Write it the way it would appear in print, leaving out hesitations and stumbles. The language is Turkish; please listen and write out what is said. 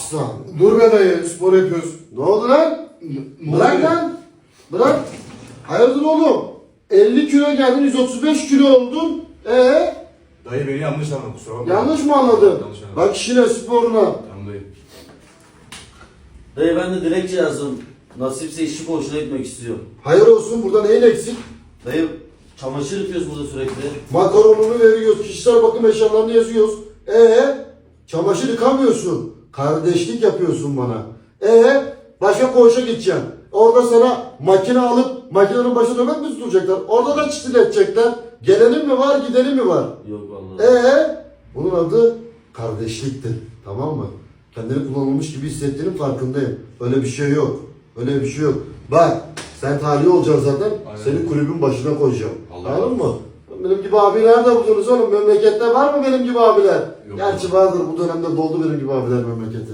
Aslan. Dur be dayı, spor yapıyoruz. Ne oldu lan? Ne Bırak oluyor? lan. Bırak. Hayırdır oğlum? 50 kilo geldin, 135 kilo oldun. Dayı beni yanlış anladın, kusura bakma. Yanlış mı anladın? Yanlış anladım. Bak işine, sporuna. Tamam dayı. Dayı ben de dilekçe yazdım. Nasipse işçi koğuşuna gitmek istiyor. Hayır olsun, burada neyin eksik? Dayı çamaşır yıkıyoruz burada sürekli. Makaronunu veriyoruz, kişisel bakım eşyalarını yazıyoruz. Çamaşır yıkamıyorsun. Kardeşlik yapıyorsun bana. Başka koğuşa gideceksin. Orada sana makine alıp makinenin başına nöbet mi tutacaklar? Orada da çitil edecekler. Gelenin mi var, gidenin mi var? Yok vallahi. Bunun adı kardeşliktir. Tamam mı? Kendini kullanılmış gibi hissettiğinin farkındayım. Öyle bir şey yok. Öyle bir şey yok. Bak, sen tahliye olacaksın zaten. Aynen. Seni kulübün başına koyacağım. Allah Anladın mı? Benim gibi abi nerede buldunuz oğlum? Memlekette var mı benim gibi abiler? Yok. Gerçi vardır, bu dönemde doldu benim gibi abiler memlekete.